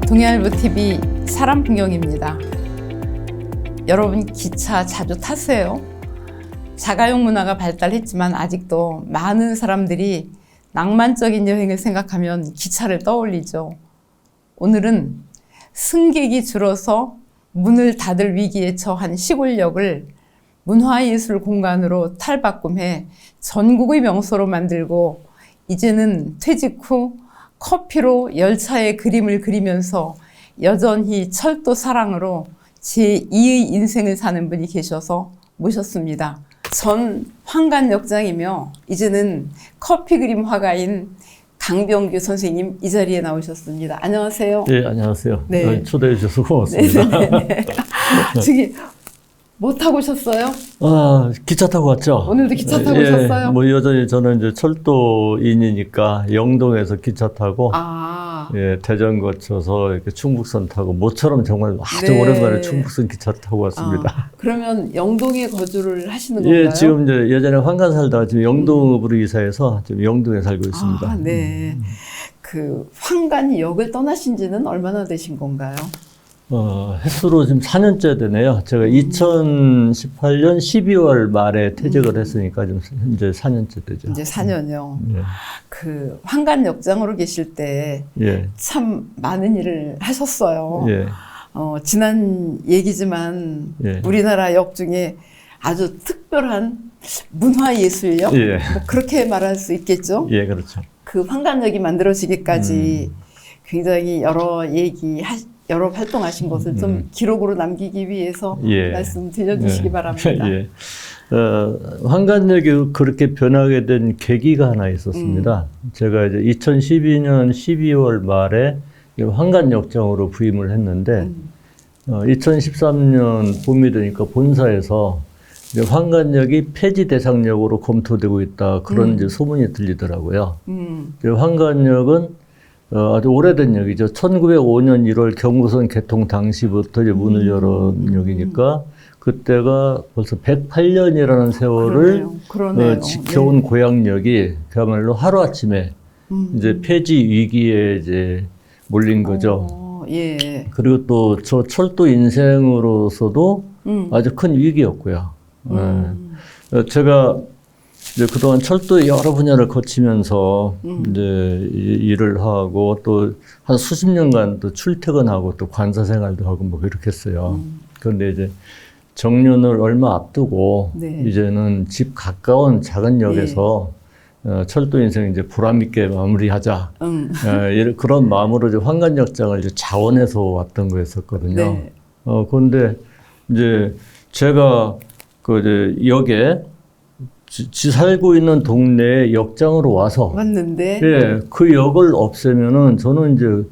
동해안부TV 사람풍경입니다. 여러분 기차 자주 타세요? 자가용 문화가 발달했지만 아직도 많은 사람들이 낭만적인 여행을 생각하면 기차를 떠올리죠. 오늘은 승객이 줄어서 문을 닫을 위기에 처한 시골역을 문화예술 공간으로 탈바꿈해 전국의 명소로 만들고 이제는 퇴직 후 커피로 열차의 그림을 그리면서 여전히 철도 사랑으로 제2의 인생을 사는 분이 계셔서 모셨습니다. 전 황간역장이며 이제는 커피 그림 화가인 강병규 선생님 이 자리에 나오셨습니다. 안녕하세요. 네, 안녕하세요. 네. 초대해 주셔서 고맙습니다. 네네네. 저기 뭐 타고 오셨어요? 아, 기차 타고 왔죠. 오늘도 기차 타고 오셨어요? 뭐 여전히 저는 이제 철도인이니까 영동에서 기차 타고 대전 거쳐서 이렇게 충북선 타고 모처럼 정말 아주 오랜만에 충북선 기차 타고 왔습니다. 그러면 영동에 거주를 하시는 건가요? 예, 지금 이제 예전에 황간 살다가 지금 영동읍으로 이사해서 지금 영동에 살고 있습니다. 네. 그 황간역을 떠나신 지는 얼마나 되신 건가요? 횟수로 지금 4년째 되네요. 제가 2018년 12월 말에 퇴직을 했으니까 지금 이제 4년째 되죠. 이제 4년요. 예. 그 황간역장으로 계실 때 참 많은 일을 하셨어요. 예. 지난 얘기지만 예. 우리나라 역 중에 아주 특별한 문화예술역? 예. 뭐 그렇게 말할 수 있겠죠? 예, 그렇죠. 그 황간역이 만들어지기까지 굉장히 여러 활동하신 것을 좀 기록으로 남기기 위해서 말씀 들려주시기 바랍니다. 황간역이 그렇게 변하게 된 계기가 하나 있었습니다. 제가 이제 2012년 12월 말에 황간역장으로 부임을 했는데 2013년 봄이 되니까 본사에서 이제 황간역이 폐지 대상역으로 검토되고 있다 그런 이제 소문이 들리더라고요. 황간역은 아주 오래된 역이죠. 1905년 1월 경부선 개통 당시부터 이제 문을 열은 역이니까 그때가 벌써 108년이라는 세월을 지켜온 고향역이 그야말로 하루아침에 이제 폐지 위기에 이제 몰린 거죠. 예. 그리고 또 저 철도 인생으로서도 아주 큰 위기였고요. 제가 이제 그동안 철도의 여러 분야를 거치면서 이제 일을 하고 또 한 수십 년간 또 출퇴근하고 또 관사 생활도 하고 뭐 그렇게 했어요. 그런데 이제 정년을 얼마 앞두고 이제는 집 가까운 작은 역에서 철도 인생 이제 보람 있게 마무리하자. 그런 마음으로 이제 황간역장을 이제 자원해서 왔던 거였었거든요. 그런데 이제 제가 그 이제 역에 지 살고 있는 동네에 역장으로 와서 왔는데 그 역을 없애면은 저는 이제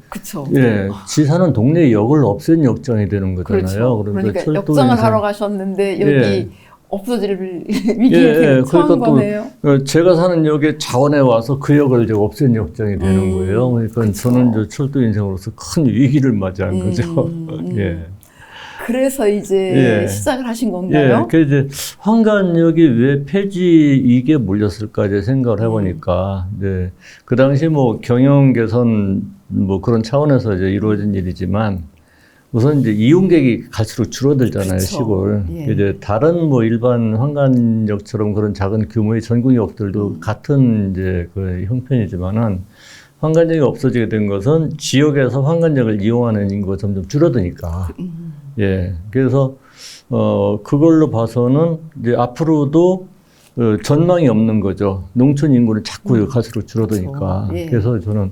지 사는 동네 역을 없앤 역장이 되는 거잖아요. 그러니까 역장을 하러 가셨는데 여기 없어질 위기에 처한 거네요. 제가 사는 역에 자원해 와서 그 역을 이제 없앤 역장이 되는 거예요. 그러니까 저는 이제 철도 인생으로서 큰 위기를 맞이한 거죠. 그래서 이제 시작을 하신 건가요? 그 이제 황간역이 왜 폐지 위기에 몰렸을까 이제 생각을 해보니까, 그 당시 뭐 경영 개선 뭐 그런 차원에서 이제 이루어진 일이지만, 우선 이제 이용객이 갈수록 줄어들잖아요, 시골. 이제 다른 뭐 일반 황간역처럼 그런 작은 규모의 전국역들도 같은 이제 그 형편이지만은, 황간역이 없어지게 된 것은 지역에서 황간역을 이용하는 인구가 점점 줄어드니까. 그래서, 그걸로 봐서는 이제 앞으로도 전망이 없는 거죠. 농촌 인구는 자꾸 갈수록 줄어드니까. 그래서 저는,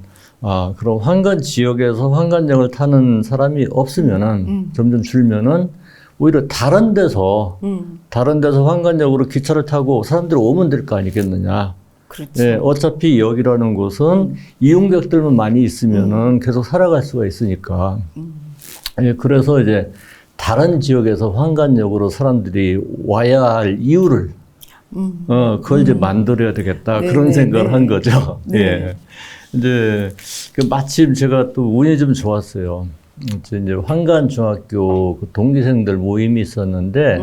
그럼 황간 지역에서 황간역을 타는 사람이 없으면은, 점점 줄면은, 오히려 다른 데서 황간역으로 기차를 타고 사람들이 오면 될 거 아니겠느냐. 어차피 역이라는 곳은 이용객들만 많이 있으면은 계속 살아갈 수가 있으니까. 그래서 이제 다른 지역에서 황간역으로 사람들이 와야 할 이유를 그걸 이제 만들어야 되겠다 그런 생각을 한 거죠. 이제 그 마침 제가 또 운이 좀 좋았어요. 이제 환관 중학교 그 동기생들 모임이 있었는데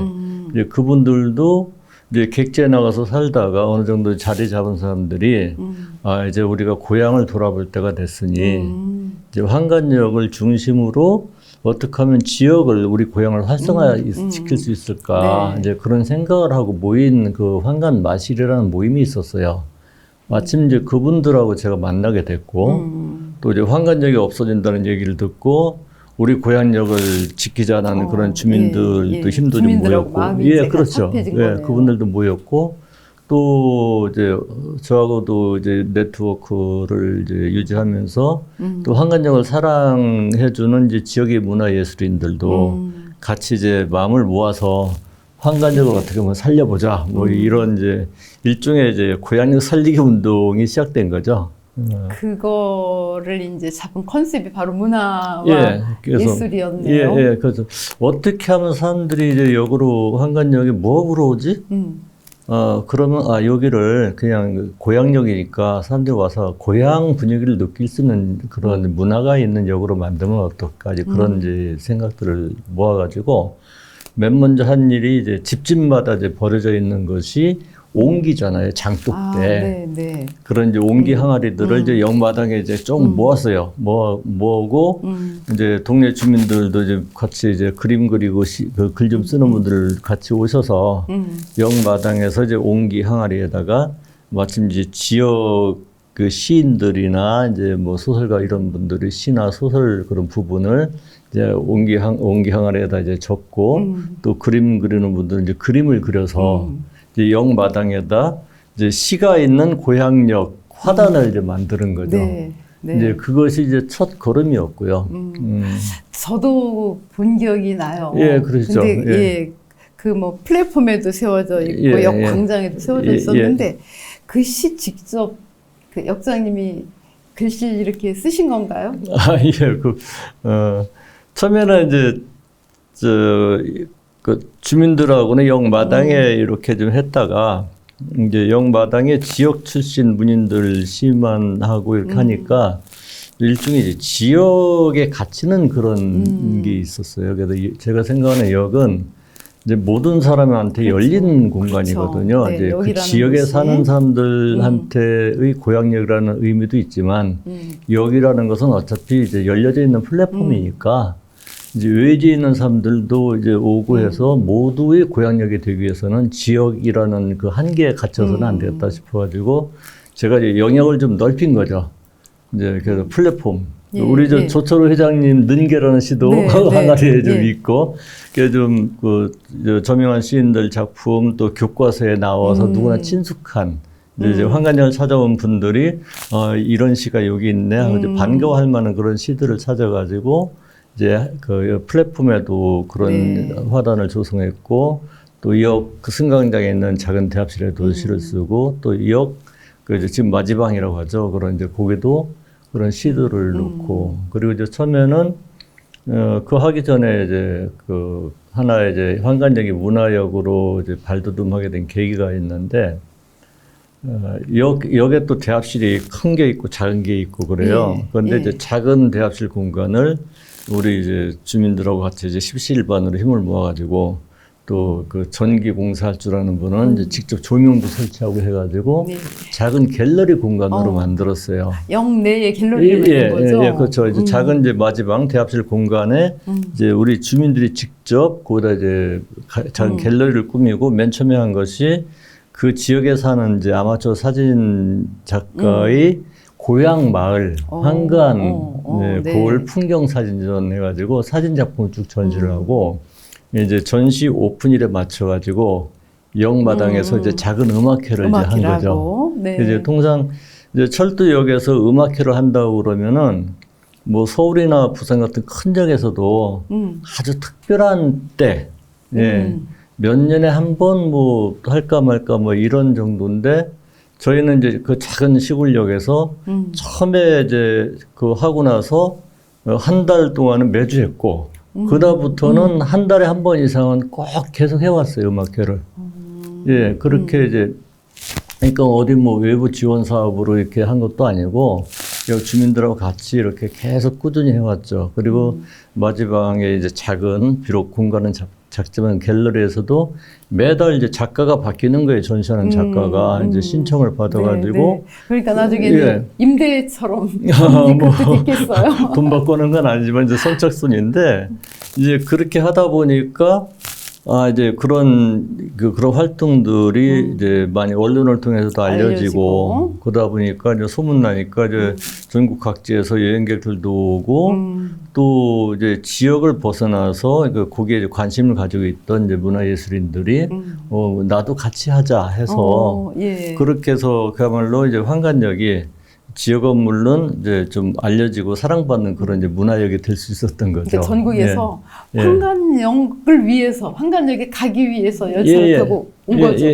이제 그분들도 이제 객지에 나가서 살다가 어느 정도 자리 잡은 사람들이 아 이제 우리가 고향을 돌아볼 때가 됐으니 이제 환관역을 중심으로 어떻게 하면 지역을 우리 고향을 활성화시킬 수 있을까 네. 이제 그런 생각을 하고 모인 그 환관 마실이라는 모임이 있었어요. 마침 이제 그분들하고 제가 만나게 됐고 또 이제 환관역이 없어진다는 얘기를 듣고 우리 고향역을 지키자는 그런 주민들도 힘도 좀 모였고, 예, 그렇죠. 예, 그분들도 모였고, 또 이제 저하고도 이제 네트워크를 이제 유지하면서 또 환관역을 사랑해주는 이제 지역의 문화예술인들도 같이 이제 마음을 모아서 환관역을 어떻게 보면 살려보자, 뭐 이런 이제 일종의 이제 고향역 살리기 운동이 시작된 거죠. 그거를 이제 잡은 컨셉이 바로 문화와 그래서, 예술이었네요. 그래서 어떻게 하면 사람들이 이제 역으로 환관역에 뭐 보러 오지? 그러면 여기를 그냥 고향역이니까 사람들이 와서 고향 분위기를 느낄 수 있는 그런 문화가 있는 역으로 만들면 어떨까? 그런 이제 생각들을 모아가지고 맨 먼저 한 일이 이제 집집마다 이제 버려져 있는 것이 옹기잖아요. 장독대. 네. 그런 이제 옹기 항아리들을 이제 역마당에 이제 좀 모았어요. 모으고 이제 동네 주민들도 이제 같이 이제 그림 그리고 글 좀 쓰는 분들 같이 오셔서 역마당에서 이제 옹기 항아리에다가 마침 이제 지역 그 시인들이나 이제 뭐 소설가 이런 분들이 시나 소설 그런 부분을 이제 옹기 항아리에다 이제 적고 또 그림 그리는 분들은 이제 그림을 그려서 이제 역마당에다 이제 시가 있는 고향역 화단을 이제 만드는 거죠. 네. 이제 그것이 이제 첫 걸음이었고요. 저도 본 기억이 나요. 예, 그렇죠. 근데 그 뭐 플랫폼에도 세워져 있고 역 광장에도 세워져 있었는데 그 시 직접 그 역장님이 글씨 이렇게 쓰신 건가요? 처음에는 이제 그 주민들하고는 역마당에 이렇게 좀 했다가 이제 역마당에 지역 출신 문인들 시만 하고 이렇게 하니까 일종의 이제 지역에 갇히는 그런 게 있었어요. 그래서 제가 생각하는 역은 이제 모든 사람한테 열린 공간이거든요. 네, 이제 그 지역에 곳이. 사는 사람들한테의 고향역이라는 의미도 있지만 역이라는 것은 어차피 이제 열려져 있는 플랫폼이니까 이제 외지에 있는 사람들도 이제 오고 해서 모두의 고향역이 되기 위해서는 지역이라는 그 한계에 갇혀서는 안 되겠다 싶어가지고 제가 이제 영역을 좀 넓힌 거죠. 이제 그래서 플랫폼. 우리 조철호 회장님 능계라는 시도 항아리에 좀 있고, 그게 좀 저명한 시인들 작품 또 교과서에 나와서 누구나 친숙한 이제 환관역을 찾아온 분들이 이런 시가 여기 있네 하고 반가워할 만한 그런 시들을 찾아가지고. 이제 그 플랫폼에도 그런 화단을 조성했고 또 역 그 승강장에 있는 작은 대합실에도 시를 쓰고 또 역 그 이제 지금 마지방이라고 하죠. 그런 이제 거기도 그런 시들을 놓고 그리고 이제 처음에는 그 하기 전에 이제 그 하나의 이제 환관역이 문화역으로 이제 발돋움하게 된 계기가 있는데 역에 또 대합실이 큰 게 있고 작은 게 있고 그래요. 그런데 이제 작은 대합실 공간을 우리 이제 주민들하고 같이 이제 십시일반으로 힘을 모아가지고 또 그 전기 공사할 줄 아는 분은 이제 직접 조명도 설치하고 해가지고 작은 갤러리 공간으로 만들었어요. 역 내에 갤러리를 만든 거죠? 그렇죠. 이제 작은 이제 마지방 대합실 공간에 이제 우리 주민들이 직접 거기다 이제 작은 갤러리를 꾸미고 맨 처음에 한 것이 그 지역에 사는 이제 아마추어 사진 작가의 고향 마을 환관 그걸 풍경 사진전 해가지고 사진 작품을 쭉 전시를 하고 이제 전시 오픈일에 맞춰가지고 역마당에서 이제 작은 음악회를 이제 한 거죠. 이제 통상 이제 철도역에서 음악회를 한다고 그러면은 뭐 서울이나 부산 같은 큰 역에서도 아주 특별한 때, 몇 년에 한 번 뭐 할까 말까 뭐 이런 정도인데. 저희는 이제 그 작은 시골역에서 처음에 이제 그 하고 나서 한 달 동안은 매주 했고, 그다음부터는 한 달에 한 번 이상은 꼭 계속 해왔어요, 음악회를. 그렇게 이제, 그러니까 어디 뭐 외부 지원 사업으로 이렇게 한 것도 아니고, 역 주민들하고 같이 이렇게 계속 꾸준히 해왔죠. 그리고 마지막에 이제 작은 비록 공간은 작지만 갤러리에서도 매달 이제 작가가 바뀌는 거예요. 전시하는 작가가 이제 신청을 받아가지고. 네, 네. 그러니까 나중에는 예. 임대처럼 뭐, 그렇게 됐겠어요. 돈 받고 하는 건 아니지만 이제 선착순인데 이제 그렇게 하다 보니까 이제 그런 활동들이 이제 많이 언론을 통해서도 알려지고 그러다 보니까 이제 소문나니까 이제 전국 각지에서 여행객들도 오고 또 이제 지역을 벗어나서 거기에 이제 관심을 가지고 있던 이제 문화예술인들이 나도 같이 하자 해서 예. 그렇게 해서 그야말로 이제 환관역이 지역은 물론 이제 좀 알려지고 사랑받는 그런 이제 문화역이 될 수 있었던 거죠. 그러니까 전국에서 예. 환관역을 위해서 환관역에 가기 위해서 열차를 타고 온 거죠.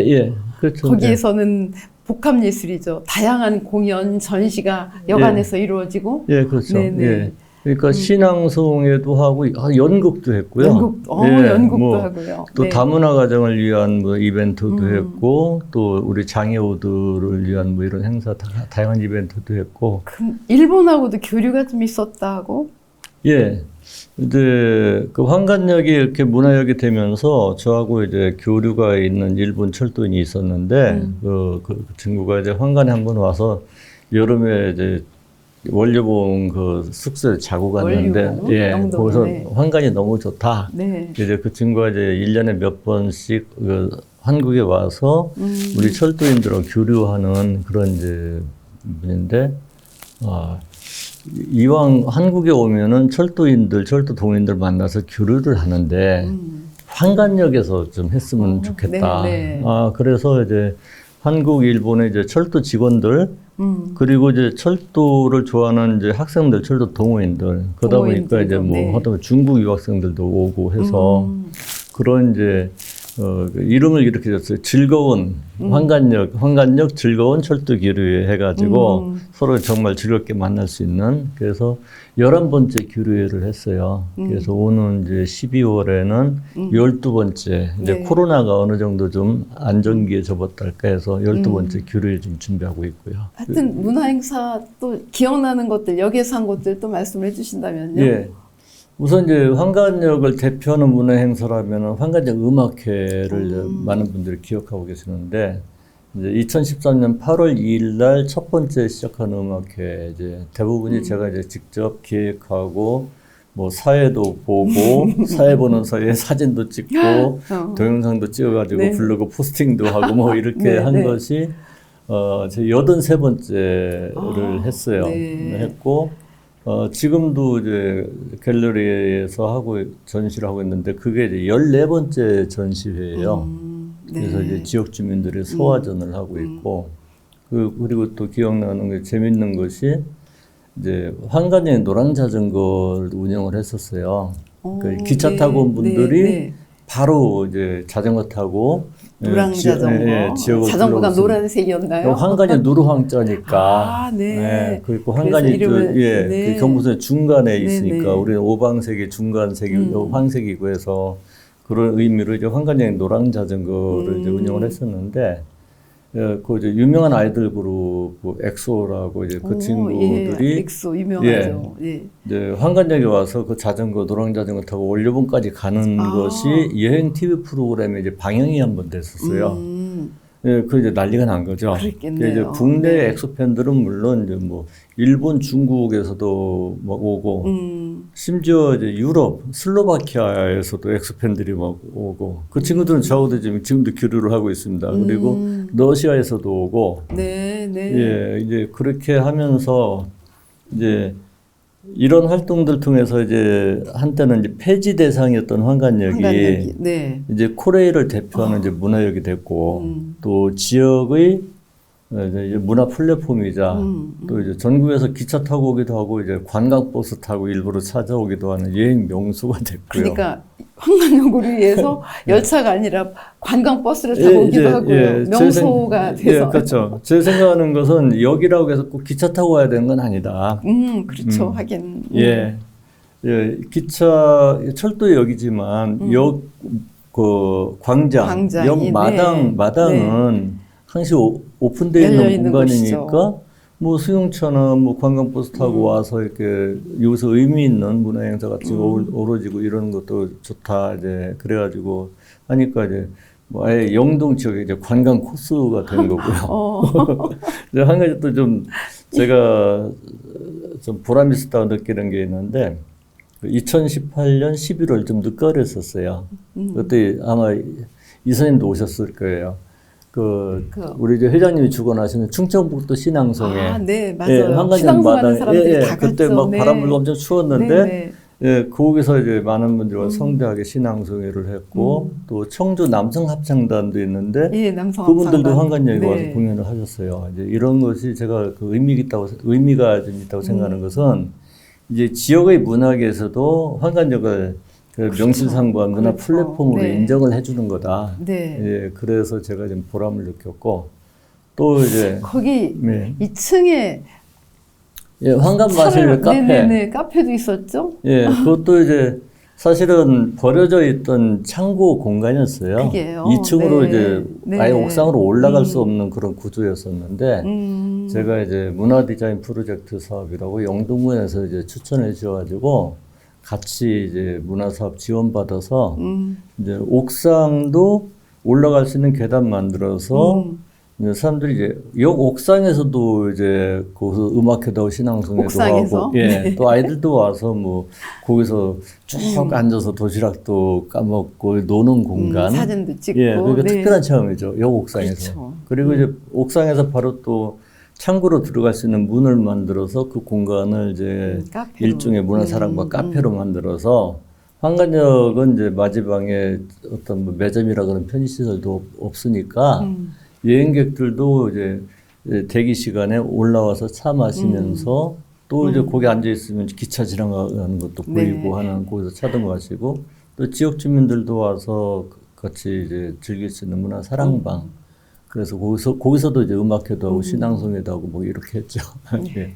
그렇죠. 거기에서는 복합 예술이죠. 다양한 공연, 전시가 여간에서 이루어지고. 예, 그렇죠. 네네. 예. 그러니까 신앙송에도 하고 연극도 했고요. 연극도 하고요. 또 네. 다문화 가정을 위한 뭐 이벤트도 했고 또 우리 장애우들을 위한 뭐 이런 행사 다양한 이벤트도 했고. 일본하고도 교류가 좀 있었다고? 예. 이제 그 환관역이 이렇게 문화역이 되면서 저하고 이제 교류가 있는 일본 철도인이 있었는데 그 친구가 이제 환관에 한번 와서 여름에 이제 원료봉 그 숙소에 자고 갔는데 거기서 환관이 너무 좋다. 네. 이제 그 친구가 이제 1년에 몇 번씩 한국에 와서 우리 철도인들하고 교류하는 그런 이제 분인데 이왕 한국에 오면은 철도인들, 철도 동인들 만나서 교류를 하는데 환관역에서 좀 했으면 좋겠다. 네. 그래서 이제 한국, 일본의 이제 철도 직원들 그리고 이제 철도를 좋아하는 이제 학생들, 철도 동호인들 그러다 보니까 이제 뭐 하다 보면 중국 유학생들도 오고 해서 그런 이제 이름을 이렇게 줬어요. 즐거운 환관역 즐거운 철도 교류회 해가지고 서로 정말 즐겁게 만날 수 있는 그래서 11번째 교류회를 했어요. 그래서 오는 이제 12월에는 12번째 이제 코로나가 어느 정도 좀 안정기에 접었달까 해서 12번째 교류회 좀 준비하고 있고요. 하여튼 문화행사 또 기억나는 것들 역에서 한 것들 또 말씀해 주신다면요. 예. 우선 이제 환관역을 대표하는 문화 행사라면 환관역 음악회를 많은 분들이 기억하고 계시는데 이제 2013년 8월 2일 날 첫 번째 시작한 음악회 이제 대부분이 제가 이제 직접 기획하고 뭐 사회도 보고 사회 보는 사이에 사진도 찍고 동영상도 찍어가지고 부르고 포스팅도 하고 뭐 이렇게 한 것이 제 83번째를 했어요. 했고. 지금도 이제 갤러리에서 전시를 하고 있는데 그게 이제 14번째 전시회예요. 그래서 이제 지역 주민들이 소화전을 하고 있고 그리고 또 기억나는 게 재밌는 것이 이제 환관역 노랑자전거를 운영을 했었어요. 그 기차 타고 온 분들이 바로 이제 자전거 타고 노랑자전거. 자전거가 노란색이었나요? 환관이 누르황자니까. 그리고 환관이 그 경부선 중간에 있으니까 우리는 오방색이 중간색이 황색이고 해서 그런 의미로 이제 환관역 노랑자전거를 이제 운영을 했었는데 그 이제 유명한 아이들 그룹 엑소라고 이제 그 친구들이 엑소 유명하죠. 이제 환관역에 와서 그 자전거 노랑자전거 타고 원료봉까지 가는 것이 여행 TV 프로그램에 이제 방영이 한번 됐었어요. 그 이제 난리가 난 거죠. 그랬겠네요. 이제 국내 엑소 팬들은 물론 이제 뭐 일본, 중국에서도 막 오고 심지어 이제 유럽, 슬로바키아에서도 엑소 팬들이 막 오고 그 친구들은 저하고도 지금도 교류를 하고 있습니다. 그리고 러시아에서도 오고 이제 그렇게 하면서 이제 이런 활동들 통해서 이제 한때는 이제 폐지 대상이었던 환관역이 이제 코레일을 대표하는 이제 문화역이 됐고 또 지역의 이제 문화 플랫폼이자 또 이제 전국에서 기차 타고 오기도 하고 이제 관광버스 타고 일부러 찾아오기도 하는 여행 명소가 됐고요. 그러니까 환관역을 위해서 열차가 아니라 관광버스를 타고 오기도 하고요. 명소가 돼서. 그렇죠. 제 생각하는 것은 역이라고 해서 꼭 기차 타고 와야 되는 건 아니다. 그렇죠. 하긴. 기차 철도역이지만 역 그 역 마당은 항시 오픈되어 있는 공간이니까 뭐 수영차나 뭐 관광버스 타고 와서 이렇게 여기서 의미 있는 문화 행사 같은 거 어우러지고 이런 것도 좋다 이제 그래가지고 하니까 이제 뭐 아예 영동 지역에 이제 관광 코스가 된 거고요. 이제 한 가지 또 좀 제가 좀 보람 있었다고 느끼는 게 있는데 2018년 11월 좀 늦가을이었어요. 그때 아마 이사님도 오셨을 거예요. 우리 이제 회장님이 죽어나시는 충청북도 신앙송에 네, 맞아요. 한가지 신앙송하는 사람들이 다 그때 갔죠. 막 네. 바람 불고 엄청 추웠는데 네. 예, 거기서 이제 많은 분들과 성대하게 신앙송회를 했고 또 청주 남성 합창단도 있는데 예, 남성 그분들도 합창단. 한간역에 네. 와서 공연을 하셨어요. 이제 이런 것이 제가 그 의미가 좀 있다고 생각하는 것은 이제 지역의 문화계에서도 한간역을 그 명실상부한 문화 그렇죠. 플랫폼으로 네. 인정을 해주는 거다. 네. 예, 그래서 제가 좀 보람을 느꼈고 또 이제 거기 네. 2층에 예, 황간마실 카페. 네네네, 카페도 있었죠? 예, 그것도 이제 사실은 버려져 있던 창고 공간이었어요. 그게요. 2층으로 네. 이제 네. 아예 옥상으로 올라갈 수 없는 그런 구조였었는데 제가 이제 문화 디자인 프로젝트 사업이라고 영동군에서 이제 추천해 주셔가지고 같이 이제 문화사업 지원받아서 이제 옥상도 올라갈 수 있는 계단 만들어서 이제 사람들이 이제 역 옥상에서도 이제 거기서 음악회도 하고 신앙송회도 옥상에서? 하고, 예, 네. 또 아이들도 와서 뭐 거기서 쭉 앉아서 도시락도 까먹고 노는 공간, 사진도 찍고. 예, 그러니까 네. 특별한 체험이죠. 역 옥상에서. 그렇죠. 그리고 이제 옥상에서 바로 또 창고로 들어갈 수 있는 문을 만들어서 그 공간을 이제 카페로. 일종의 문화사랑과 카페로 만들어서 황간역은 이제 마지방에 어떤 뭐 매점이라 그런 편의시설도 없으니까 여행객들도 이제 대기 시간에 올라와서 차 마시면서 또 이제 거기 앉아 있으면 기차 지나가는 것도 보이고 네. 하는 거기서 차도 마시고 또 지역 주민들도 와서 같이 이제 즐길 수 있는 문화 사랑방. 그래서 거기서도 이제 음악회도 하고 신앙송회도 하고 뭐 이렇게 했죠. 예.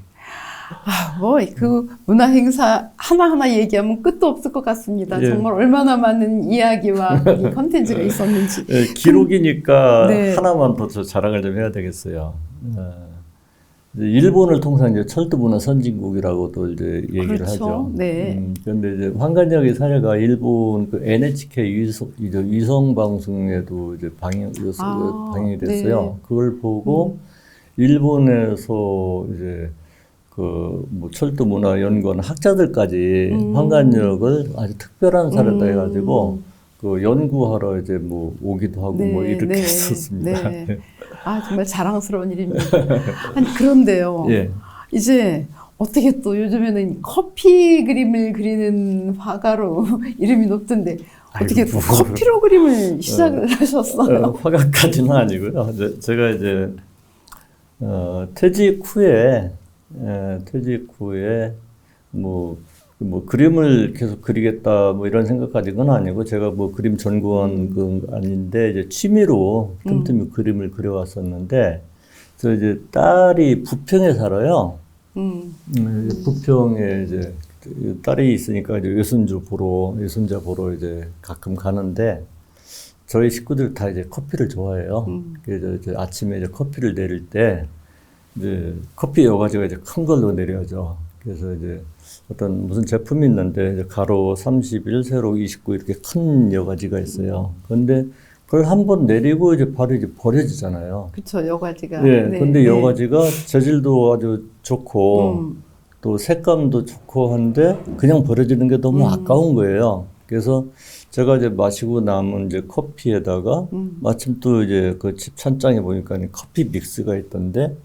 뭐 그 문화 행사 하나하나 얘기하면 끝도 없을 것 같습니다. 예. 정말 얼마나 많은 이야기와 이 컨텐츠가 있었는지. 예, 기록이니까 네. 하나만 더 자랑을 좀 해야 되겠어요. 이제 일본을 통상 이제 철도 문화 선진국이라고도 이제 얘기를 그렇죠. 하죠. 네. 그런데 이제 황간역의 사례가 일본 그 NHK 위성 방송에도 이제 방영이 됐어요. 네. 그걸 보고 일본에서 이제 그 뭐 철도 문화 연구원 학자들까지 황간역을 아주 특별한 사례다 해가지고 그 연구하러 이제 뭐 오기도 하고 네, 뭐 이렇게 네, 했었습니다. 네. 아, 정말 자랑스러운 일입니다. 아니, 그런데요. 예. 이제 어떻게 또 요즘에는 커피 그림을 그리는 화가로 이름이 높던데 어떻게 아이고, 또 커피로 그림을 시작을 하셨어요? 화가까지는 아니고요. 제가 이제 퇴직 후에 뭐 그림을 계속 그리겠다 뭐 이런 생각까지는 아니고 제가 뭐 그림 전공한 건 아닌데 이제 취미로 틈틈이 그림을 그려왔었는데 저 이제 딸이 부평에 살아요. 부평에 이제 딸이 있으니까 이제 외손자 보러 이제 가끔 가는데 저희 식구들 다 이제 커피를 좋아해요. 그래서 이제 아침에 이제 커피를 내릴 때 이제 커피 여과지가 이제 큰 걸로 내려죠. 그래서 이제 어떤 무슨 제품이 있는데 이제 가로 31, 세로 29 이렇게 큰 여과지가 있어요. 그런데 그걸 한번 내리고 이제 바로 이제 버려지잖아요. 그렇죠, 여과지가. 네, 네, 근데 네. 여과지가 재질도 아주 좋고 또 색감도 좋고 한데 그냥 버려지는 게 너무 아까운 거예요. 그래서 제가 이제 마시고 남은 이제 커피에다가 마침 또 이제 그 집 찬장에 보니까 커피 믹스가 있던데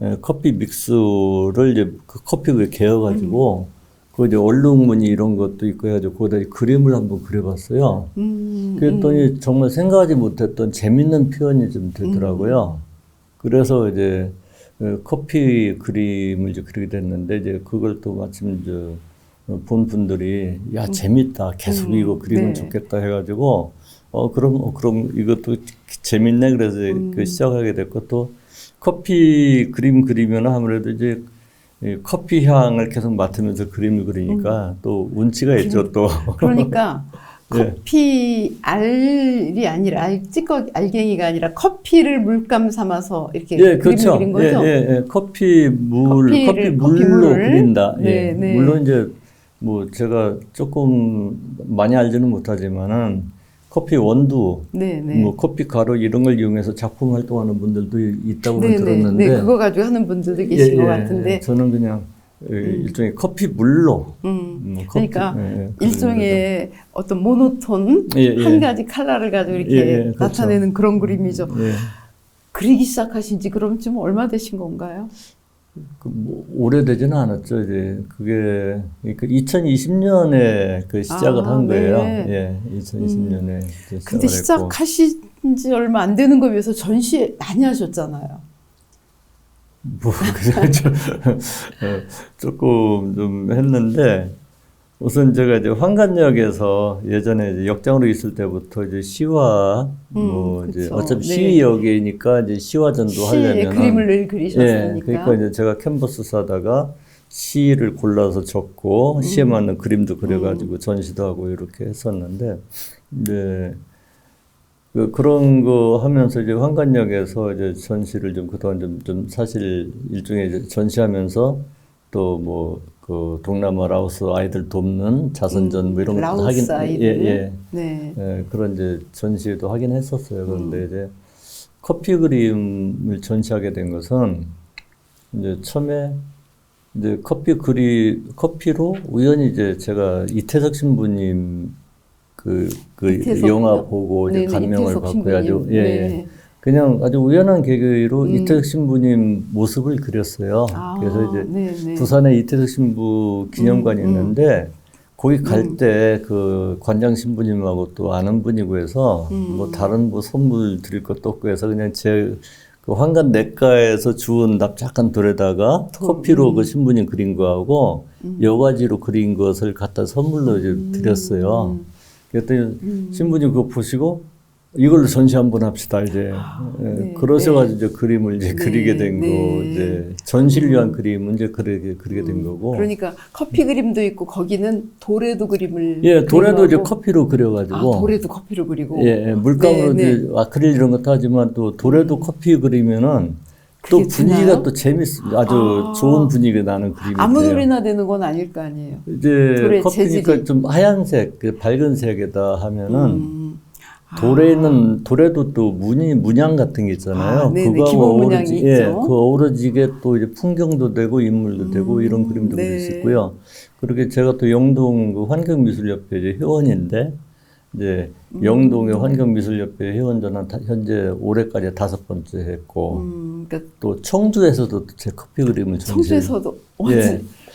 예, 커피 믹스를 이제 그 커피 위에 개어가지고 그 이제 얼룩무늬 이런 것도 있고 해가지고 거기다 그림을 한번 그려봤어요. 그랬더니 정말 생각하지 못했던 재밌는 표현이 좀 되더라고요. 그래서 이제 커피 그림을 이제 그리게 됐는데 이제 그걸 또 마침 본 분들이 야 재밌다 계속 이거 그리면 네. 좋겠다 해가지고 그럼 이것도 재밌네 그래서 그 시작하게 됐고 또 커피 그림 그리면 아무래도 이제 이 커피 향을 계속 맡으면서 그림을 그리니까 또 운치가 있죠 또. 그러니까 커피 알이 아니라 알갱이가 아니라 커피를 물감 삼아서 이렇게 예, 그림을 그렇죠. 그린 거죠? 커피 물로 그린다. 네, 네. 물론 이제 뭐 제가 조금 많이 알지는 못하지만은 커피 원두, 네, 네. 뭐 커피 가루 이런 걸 이용해서 작품 활동하는 분들도 있다고는 네, 들었는데, 네, 그거 가지고 하는 분들도 계신 것 같은데, 저는 그냥 일종의 커피 물로, 그러니까 일종의 어떤 모노톤 한 가지 컬러를 가지고 이렇게 그렇죠. 나타내는 그런 그림이죠. 그리기 시작하신 지 그럼 지금 얼마 되신 건가요? 뭐 오래되지는 않았죠. 이제 그게 2020년에 그 시작을 한 거예요. 네. 2020년에 근데 시작하신 지 얼마 안 되는 거에 비해서 전시 많이 하셨잖아요. 뭐 조금 좀 했는데, 우선 제가 이제 황간역에서 예전에 이제 역장으로 있을 때부터 이제 시화 뭐 그쵸. 이제 어차피 네. 시역이니까 이제 시화전도 하려면 그림을 늘 그리셨으니까. 그러니까 이제 제가 캔버스 사다가 시를 골라서 적고 시에 맞는 그림도 그려가지고 전시도 하고 이렇게 했었는데, 이제 그런 거 하면서 이제 황간역에서 이제 전시를 좀 그동안 좀 사실 일종의 이제 전시하면서 또 뭐 그 동남아 라오스 아이들 돕는 자선전 뭐 이런 것도 라오스 하긴 아이들. 그런 이제 전시도 하긴 했었어요. 그런데 이제 커피 그림을 전시하게 된 것은 이제 처음에 이제 커피로 우연히 이제 제가 이태석 신부님 그 이태석 영화 보고 이제 네네, 감명을 이태석 받고 신부님. 아주 네. 그냥 아주 우연한 계기로 이태석 신부님 모습을 그렸어요. 그래서 이제 네네. 부산에 이태석 신부 기념관이 있는데 거기 갈 때 그 관장 신부님하고 또 아는 분이고 해서 뭐 다른 뭐 선물 드릴 것도 없고 해서 그냥 제 그 황간 냇가에서 주운 납작한 돌에다가 커피로 그 신부님 그린 거하고 여과지로 그린 것을 갖다 선물로 이제 드렸어요. 그랬더니 신부님 그거 보시고 이걸로 전시 한번 합시다 이제 그러셔가지고 이제 그림을 이제 그리게 된 거, 이제 전시를 위한 그림은 이제 그리게 된 거고. 그러니까 커피 그림도 있고 거기는 도래도 그림을 도래도 이제 커피로 그려가지고. 도래도 커피로 그리고. 물감으로 이제 아크릴 이런 것도 하지만 또 도래도 커피 그리면은 또 분위기가 되나요? 또 아주 좋은 분위기가 나는 그림이 아무 돼요. 노래나 되는 건 아닐 거 아니에요. 이제 커피니까 재질이. 좀 하얀색, 밝은 색에다 하면은. 도래도 또 문양 같은 게 있잖아요. 그거 기본 문양이 있죠. 그 어우러지게 또 이제 풍경도 되고 인물도 되고 이런 그림도 그릴 수 있고요. 그렇게 제가 또 영동 그 환경미술협회 이제 회원인데, 이제 영동의 환경미술협회 회원전은 현재 올해까지 5번째 했고, 그러니까 또 청주에서도 제 커피 그림을 청주에서도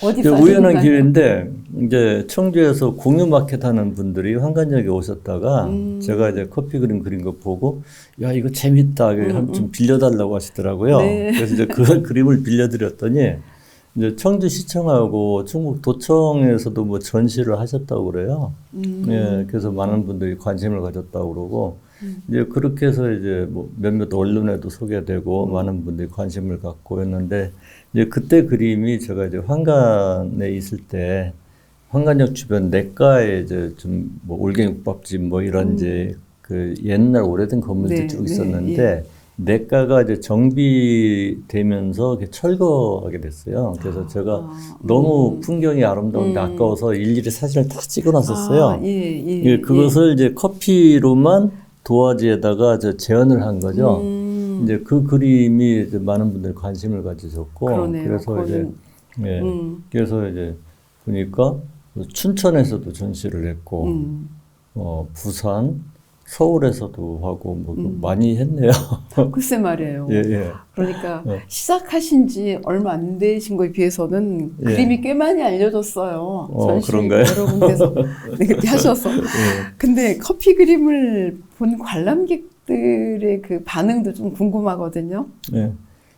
어디서 우연한 기회인데 이제 청주에서 공유 마켓 하는 분들이 황간역에 오셨다가 제가 이제 커피 그림 그린 거 보고 야 이거 재밌다 좀 빌려달라고 하시더라고요. 그래서 이제 그 그림을 빌려드렸더니 이제 청주시청하고 충북 도청에서도 뭐 전시를 하셨다고 그래요. 그래서 많은 분들이 관심을 가졌다고 그러고 이제 그렇게 해서 이제 뭐 몇몇 언론에도 소개되고 많은 분들이 관심을 갖고 했는데. 이제 그때 그림이 제가 이제 황간에 있을 때 황간역 주변 냇가에 이제 좀 뭐 올갱국밥집 뭐 이런 이제 그 옛날 오래된 건물들이 쭉 있었는데 냇가가 이제 정비되면서 철거하게 됐어요. 그래서 제가 너무 풍경이 아름다운데 아까워서 일일이 사진을 다 찍어놨었어요. 그것을 이제 커피로만 도화지에다가 재현을 한 거죠. 이제 그 그림이 이제 많은 분들이 관심을 가지셨고, 그래서 이제 보니까 춘천에서도 전시를 했고, 부산, 서울에서도 하고 뭐 많이 했네요. 글쎄 말이에요. 그러니까 시작하신 지 얼마 안 되신 거에 비해서는 그림이 꽤 많이 알려졌어요. 전시 그런가요? 여러 군데서 그렇게 하셔서. 근데 커피 그림을 본 관람객들의 그 반응도 좀 궁금하거든요.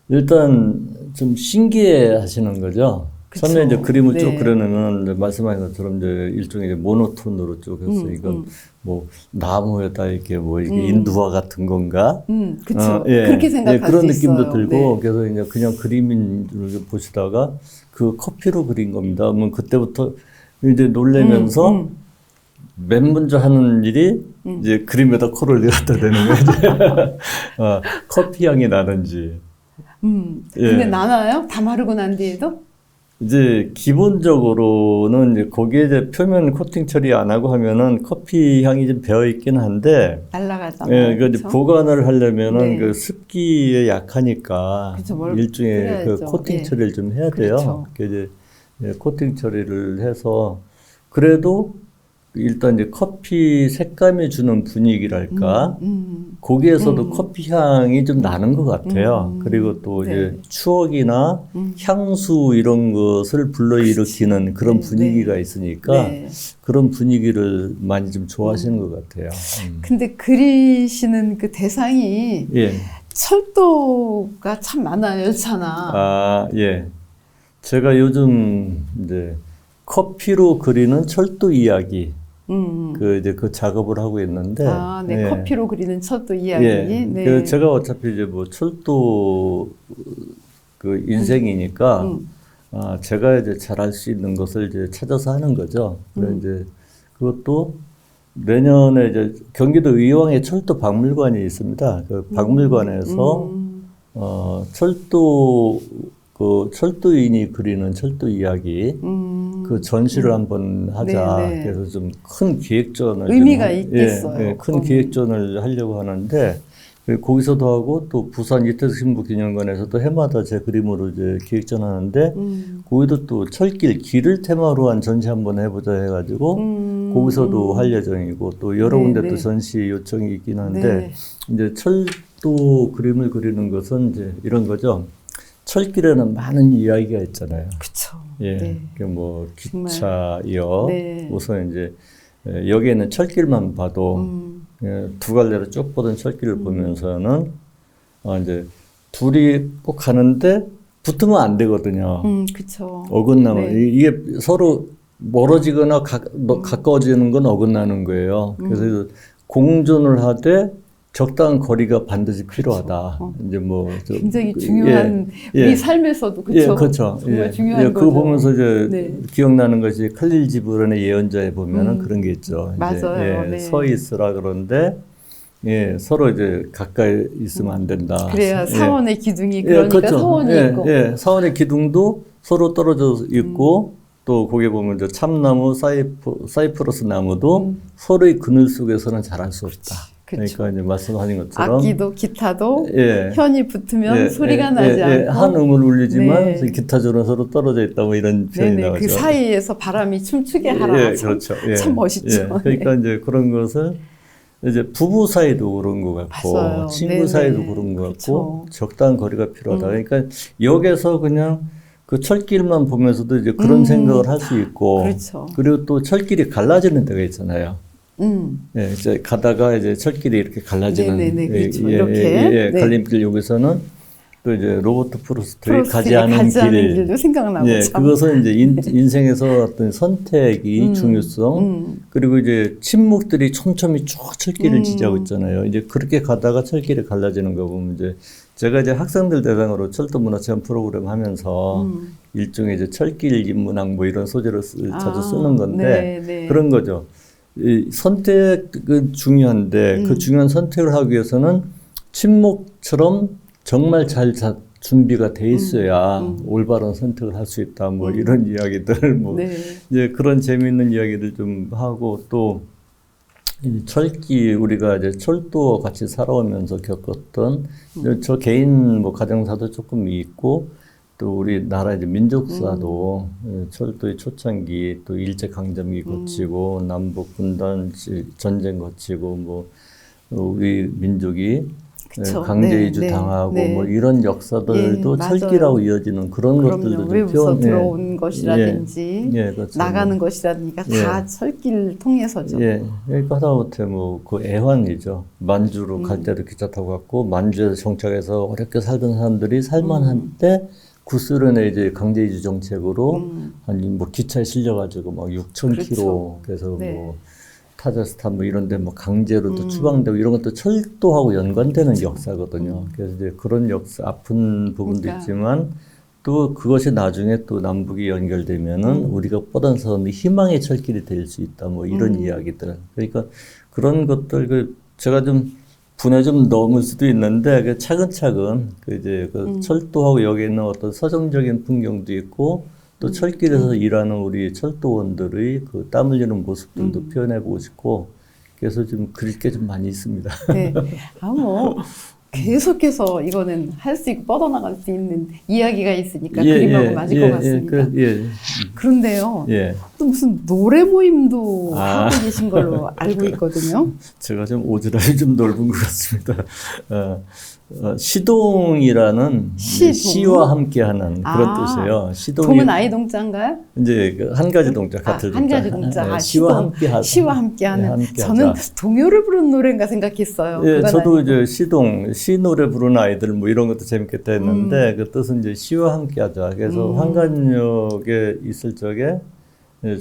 일단 좀 신기해 하시는 거죠. 그쵸. 처음에 이제 그림을 쭉 그려내면 말씀하신 것처럼 이제 일종의 이제 모노톤으로 쭉 해서 이건 뭐 나무에다 이렇게 뭐 이게 인두화 같은 건가? 그렇죠. 그렇게 생각할 그런 수 느낌도 있어요. 들고 그래서 이제 그냥 그림인 줄 보시다가 그 커피로 그린 겁니다. 그러면 그때부터 이제 놀래면서 맨 먼저 하는 일이 이제 그림에다 코를 내었다 되는 거죠. 커피 향이 나는지. 근데 예. 나나요? 다 마르고 난 뒤에도? 이제 기본적으로는 이제 거기에 이제 표면 코팅 처리 안 하고 하면은 커피 향이 좀 배어 있긴 한데, 날라가다. 예, 그 이제 보관을 하려면은 네. 그 습기에 약하니까 그쵸, 뭘 일종의 그 뿌려야죠. 코팅 예. 처리를 좀 해야 돼요. 그렇죠. 그 이제 코팅 처리를 해서 그래도 일단 이제 커피 색감이 주는 분위기랄까, 거기에서도 커피 향이 좀 나는 것 같아요. 그리고 또 네. 이제 추억이나 향수 이런 것을 불러일으키는 그런 네, 분위기가 네. 있으니까 네. 그런 분위기를 많이 좀 좋아하시는 것 같아요. 근데 그리시는 그 대상이 예. 철도가 참 많아요, 열차나. 아, 예. 제가 요즘 이제 커피로 그리는 철도 이야기, 이제 그 작업을 하고 있는데. 아, 네. 예. 커피로 그리는 철도 이야기. 예. 네. 그 제가 어차피 이제 뭐 철도 그 인생이니까, 제가 이제 잘할 수 있는 것을 이제 찾아서 하는 거죠. 그래 이제 그것도 내년에 이제 경기도 의왕에 철도 박물관이 있습니다. 그 박물관에서 철도인이 그리는 철도 이야기 그 전시를 한번 하자. 네, 네. 그래서 좀 큰 기획전을 의미가 좀 있겠어요, 큰 그거는. 기획전을 하려고 하는데 거기서도 하고 또 부산 이태석 신부기념관에서도 해마다 제 그림으로 이제 기획전 하는데 거기도 또 철길 길을 테마로 한 전시 한번 해보자 해가지고 거기서도 할 예정이고 또 여러 네, 군데 네. 또 전시 요청이 있긴 한데 네. 이제 철도 그림을 그리는 것은 이제 이런 거죠. 철길에는 많은 이야기가 있잖아요. 그쵸. 예, 네. 그 뭐 정말. 기차역 네. 우선 이제 여기에는 철길만 봐도 두 갈래로 쭉 뻗은 철길을 보면서는 이제 둘이 꼭 가는데 붙으면 안 되거든요. 그쵸. 어긋나면 네. 이게 서로 멀어지거나 가까워지는 건 어긋나는 거예요. 그래서 공존을 하되 적당한 거리가 반드시 필요하다. 이제 뭐 굉장히 중요한 예. 우리 삶에서도 그쵸. 예, 그렇죠. 정말 예. 중요한 예, 그거 거죠. 보면서 이제 네. 기억나는 것이 칼릴 지브란의 예언자에 보면은 그런 게 있죠. 맞아요. 이제, 예, 네. 서 있으라 그런데 예, 서로 이제 가까이 있으면 안 된다. 그래야 예. 사원의 기둥이 예, 그러니까 그렇죠. 소원이 예, 있고. 예, 사원의 기둥도 서로 떨어져 있고 또 거기에 보면 이제 참나무, 사이프러스 나무도 서로의 그늘 속에서는 자랄 수 없다. 그쵸. 그러니까 이제 말씀하신 것처럼 악기도 기타도 예. 현이 붙으면 예, 소리가 예, 나지 예, 않고 한 음을 울리지만 네. 기타줄은 서로 떨어져 있다 뭐 이런 표현이 네네, 나오죠. 그 사이에서 바람이 춤추게 하라. 예, 참, 그렇죠. 예, 참 멋있죠. 예. 그러니까 이제 그런 것을 이제 부부 사이도 그런 것 같고 맞아요. 친구 네네. 사이도 그런 것 같고 적당한 거리가 필요하다. 그러니까 역에서 그냥 그 철길만 보면서도 이제 그런 생각을 할 수 있고 그렇죠. 그리고 또 철길이 갈라지는 데가 있잖아요. 예, 이제 가다가 이제 철길이 이렇게 갈라지는 네네네, 그렇죠. 예, 이렇게. 예, 네. 갈림길 여기서는 또 이제 로버트 프로스트의 가지 프로스트의 않은 가지 않은 길, 길도 생각나고 예, 참. 그것은 이제 인생에서 어떤 선택이 중요성 그리고 이제 침묵들이 촘촘히 쭉 철길을 지지하고 있잖아요. 이제 그렇게 가다가 철길이 갈라지는 거 보면 이제 제가 이제 학생들 대상으로 철도 문화 체험 프로그램 하면서 일종의 이제 철길 인문학 뭐 이런 소재를 자주 쓰는 건데 네, 네. 그런 거죠. 이 선택은 중요한데 그 중요한 선택을 하기 위해서는 침묵처럼 정말 잘 준비가 돼 있어야 올바른 선택을 할 수 있다. 뭐 이런 이야기들, 뭐 네. 이제 그런 재미있는 이야기들 좀 하고 또 이 철길 우리가 이제 철도와 같이 살아오면서 겪었던 저 개인 뭐 가정사도 조금 있고 또 우리나라 이제 민족사도 철도의 초창기 또 일제 강점기 거치고 남북 분단 전쟁 거치고 뭐 우리 민족이 그쵸. 강제 네, 이주 네, 당하고 네. 뭐 이런 역사들도 예, 맞아요. 철길하고 이어지는 그런 것들도 좀 외부에서 들어온 것이라든지 예, 그렇죠. 나가는 것이라든가 다 철길 통해서죠. 예, 그러니까 하다못해 뭐 그 애환이죠. 만주로 갈 때도 기차 타고 갔고 만주에서 정착해서 어렵게 살던 사람들이 살만한 때 구소련의 이제 강제 이주 정책으로 아니 뭐 기차에 실려가지고 막 6,000km 그렇죠. 그래서 네. 뭐 타자스탄 뭐 이런데 뭐 강제로도 추방되고 이런 것도 철도하고 연관되는 역사거든요. 그래서 이제 그런 역사 아픈 부분도 그러니까. 있지만 또 그것이 나중에 또 남북이 연결되면은 우리가 뻗어서는 희망의 철길이 될 수 있다. 뭐 이런 이야기들. 그러니까 그런 것들 제가 좀 분에 좀 넘을 수도 있는데 차근차근 이제 철도하고 여기 있는 어떤 서정적인 풍경도 있고 또 철길에서 일하는 우리 철도원들의 그 땀 흘리는 모습들도 표현해보고 싶고 그래서 좀 그릴 게 좀 많이 있습니다. 네. 뭐 계속해서 이거는 할 수 있고 뻗어나갈 수 있는 이야기가 있으니까 그림하고 맞을 것 같습니다. 그런데요, 또 무슨 노래 모임도 하고 계신 걸로 알고 있거든요. 제가 좀 오지랖이 좀 넓은 것 같습니다. 시동이라는 시와 함께하는 그런 뜻이에요. 동은 아이 동자인가요? 이제 한 가지 동자 같은 한 가지 동자. 네, 시와 함께하는. 시와 함께하는. 저는 동요를 부르는 노래인가 생각했어요. 예, 저도 아니고. 이제 시 노래 부르는 아이들 뭐 이런 것도 재밌겠다 했는데 그 뜻은 이제 시와 함께하자. 그래서 환관역에 있을 적에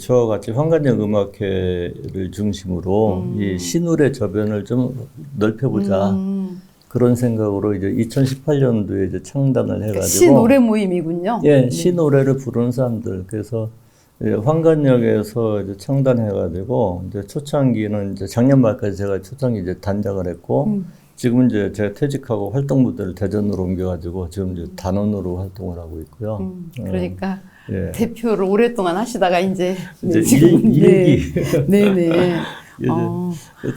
저와 같이 환관역 음악회를 중심으로 이 시노래 저변을 좀 넓혀보자. 그런 생각으로 이제 2018년도에 이제 창단을 해가지고 시 노래 모임이군요. 예, 네. 시 노래를 부르는 사람들. 그래서 환관역에서 이제 창단해가지고 이제 초창기는 이제 작년 말까지 제가 초창기 이제 단장을 했고 지금은 이제 제가 퇴직하고 활동 무대를 대전으로 옮겨가지고 지금 이제 단원으로 활동을 하고 있고요. 그러니까 대표를 오랫동안 하시다가 이제 지금 일기. 네네.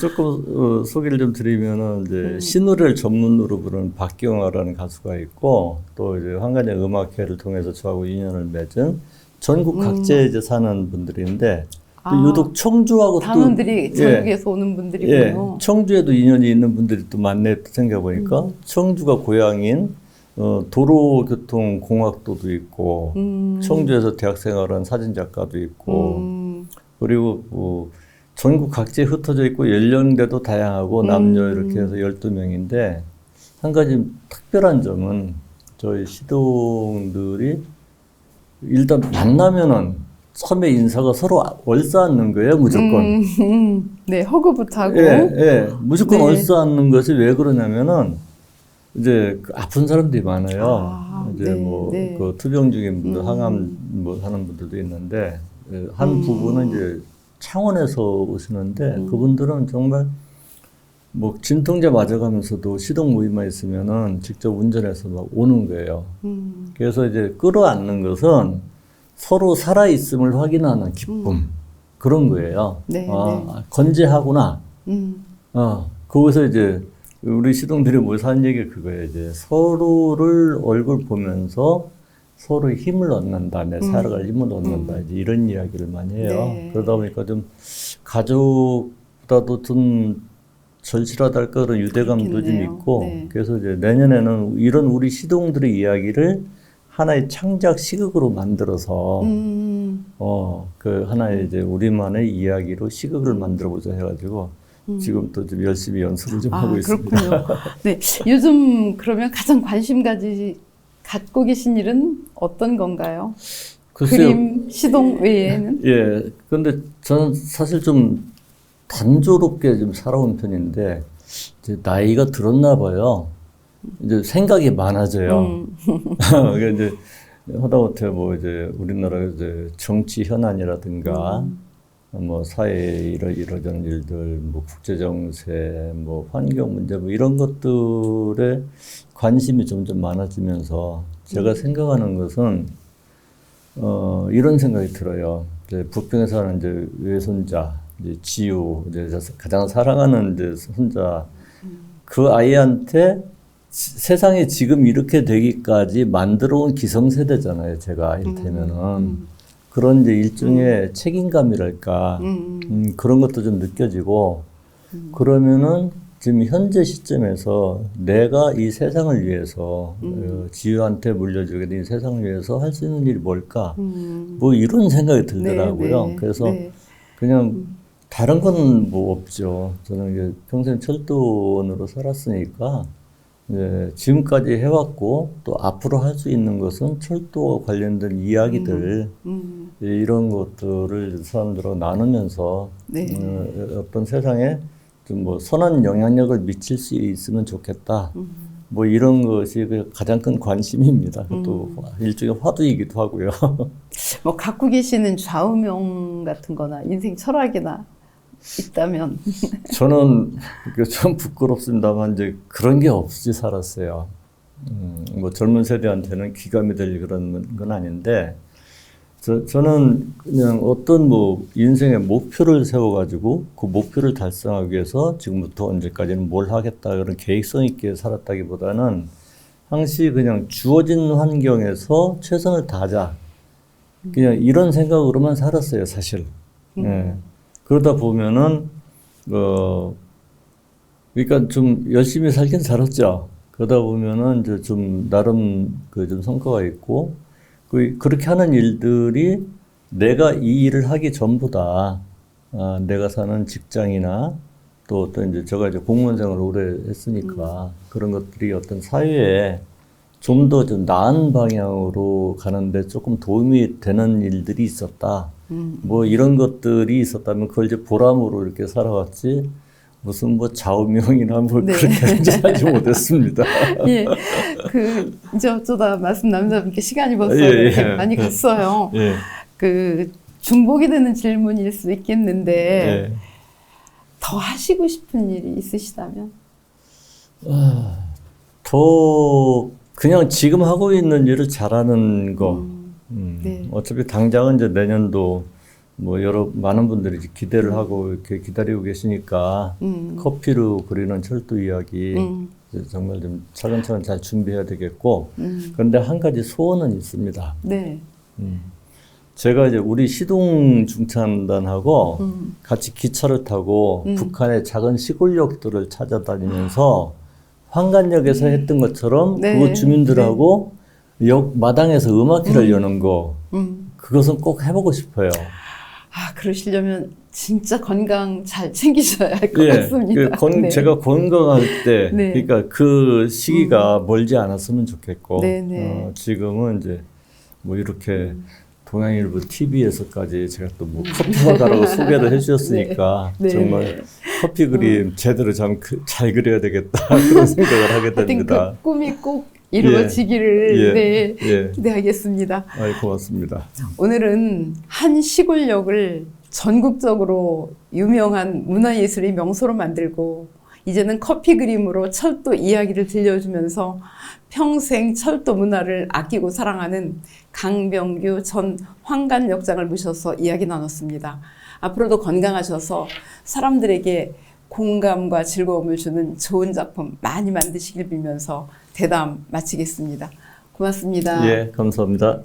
조금 소개를 좀 드리면은 이제 시노래를 전문으로 부르는 박경화라는 가수가 있고 또 이제 환관역 음악회를 통해서 저하고 인연을 맺은 전국 각지에 이제 사는 분들인데 또 유독 청주하고 단원들이 전국에서 오는 분들이군요. 예, 청주에도 인연이 있는 분들이 또 많네 생각해 보니까 청주가 고향인 도로교통공학도도 있고 청주에서 대학생활한 사진작가도 있고 그리고 전국 각지에 흩어져 있고 연령대도 다양하고 남녀 이렇게 해서 12명인데 한 가지 특별한 점은 저희 시동들이 일단 만나면은 처음에 인사가 서로 얼싸안는 거예요, 무조건. 네, 허그부터 하고. 무조건 얼싸안는 것이 왜 그러냐면은 이제 아픈 사람들이 많아요. 이제 그 투병 중인 분들, 항암 뭐 하는 분들도 있는데 한 부분은 이제 창원에서 오시는데 그분들은 정말 뭐 진통제 맞아가면서도 시동 모임만 있으면은 직접 운전해서 막 오는 거예요. 그래서 이제 끌어안는 것은 서로 살아있음을 확인하는 기쁨 그런 거예요. 건재하구나. 거기서 이제 우리 시동들이 모여서 하는 얘기가 그거예요. 이제 서로를 얼굴 보면서 서로 힘을 얻는다, 내 살아갈 힘을 얻는다, 이제 이런 이야기를 많이 해요. 그러다 보니까 좀 가족보다도 좀 절실하달까 그런 유대감도 좀 있고, 그래서 이제 내년에는 이런 우리 시동들의 이야기를 하나의 창작 시극으로 만들어서, 그 하나의 이제 우리만의 이야기로 시극을 만들어보자 해가지고, 지금 또 좀 열심히 연습을 좀 하고 있습니다. 그렇군요. 네. 요즘 그러면 가장 관심 갖고 계신 일은 어떤 건가요? 글쎄요. 그림, 시동 외에는? 예. 근데 저는 사실 좀 단조롭게 좀 살아온 편인데, 이제 나이가 들었나 봐요. 이제 생각이 많아져요. 그러니까 이제 하다못해 뭐 이제 우리나라 이제 정치 현안이라든가, 뭐 사회에 이러저런 일들, 뭐 국제 정세, 뭐 환경 문제, 뭐 이런 것들에 관심이 점점 많아지면서 제가 생각하는 것은 이런 생각이 들어요. 이제 부평에 사는 이제 외손자, 이제 지우, 이제 가장 사랑하는 이제 손자, 그 아이한테 세상에 지금 이렇게 되기까지 만들어온 기성세대잖아요. 제가 이를테면은. 그런 이제 일종의 책임감이랄까, 그런 것도 좀 느껴지고, 그러면은 지금 현재 시점에서 내가 이 세상을 위해서, 지유한테 물려주게 된 이 세상을 위해서 할 수 있는 일이 뭘까? 뭐 이런 생각이 들더라고요. 그래서 그냥 다른 건 뭐 없죠. 저는 이제 평생 철도원으로 살았으니까, 지금까지 해왔고 또 앞으로 할 수 있는 것은 철도와 관련된 이야기들 이런 것들을 사람들하고 나누면서 어떤 세상에 좀 뭐 선한 영향력을 미칠 수 있으면 좋겠다. 뭐 이런 것이 가장 큰 관심입니다. 또 일종의 화두이기도 하고요. 뭐 갖고 계시는 좌우명 같은 거나 인생 철학이나 있다면? 저는 좀 부끄럽습니다만 이제 그런 게 없이 살았어요. 뭐 젊은 세대한테는 귀감이 될 그런 건 아닌데 저는 그냥 어떤 뭐 인생의 목표를 세워가지고 그 목표를 달성하기 위해서 지금부터 언제까지는 뭘 하겠다 그런 계획성 있게 살았다기보다는 항시 그냥 주어진 환경에서 최선을 다하자. 그냥 이런 생각으로만 살았어요, 사실. 예. 그러다 보면은, 그러니까 좀 열심히 살긴 살았죠. 그러다 보면은 이제 좀 나름 좀 성과가 있고, 그렇게 하는 일들이 내가 이 일을 하기 전보다, 내가 사는 직장이나 또 이제 제가 이제 공무원 생활을 오래 했으니까 그런 것들이 어떤 사회에 좀 더 좀 나은 방향으로 가는데 조금 도움이 되는 일들이 있었다. 뭐 이런 것들이 있었다면 그걸 이제 보람으로 이렇게 살아왔지. 무슨 뭐 좌우명이나 뭐 네. 그렇게 하지 못했습니다. 예, 이제 어쩌다 말씀 나누다 시간이 벌써 예, 이렇게 예. 많이 갔어요. 예. 중복이 되는 질문일 수 있겠는데 예. 더 하시고 싶은 일이 있으시다면? 더 그냥 지금 하고 있는 일을 잘하는 거. 네. 어차피 당장은 이제 내년도 뭐 많은 분들이 이제 기대를 하고 이렇게 기다리고 계시니까 커피로 그리는 철도 이야기 정말 좀 차근차근 잘 준비해야 되겠고 그런데 한 가지 소원은 있습니다. 네. 제가 이제 우리 시동 중창단하고 같이 기차를 타고 북한의 작은 시골역들을 찾아다니면서 황간역에서 했던 것처럼 네. 그 주민들하고 역 마당에서 음악회를 여는 거 그것은 꼭 해보고 싶어요. 그러시려면 진짜 건강 잘 챙기셔야 할 것 같습니다. 네. 제가 건강할 때, 네. 그러니까 그 시기가 멀지 않았으면 좋겠고, 네. 지금은 이제 뭐 이렇게 동양일보 TV에서까지 제가 또 뭐 커피 화가라고 소개를 해주셨으니까 네. 정말 커피 그림 제대로 잘 그려야 되겠다 그런 생각을 하게 됩니다. 그 꿈이 꼭 이루어지기를 기대하겠습니다. 고맙습니다. 오늘은 한 시골역을 전국적으로 유명한 문화예술의 명소로 만들고 이제는 커피 그림으로 철도 이야기를 들려주면서 평생 철도 문화를 아끼고 사랑하는 강병규 전 황간역장을 모셔서 이야기 나눴습니다. 앞으로도 건강하셔서 사람들에게 공감과 즐거움을 주는 좋은 작품 많이 만드시길 빌면서 대담 마치겠습니다. 고맙습니다. 예, 감사합니다.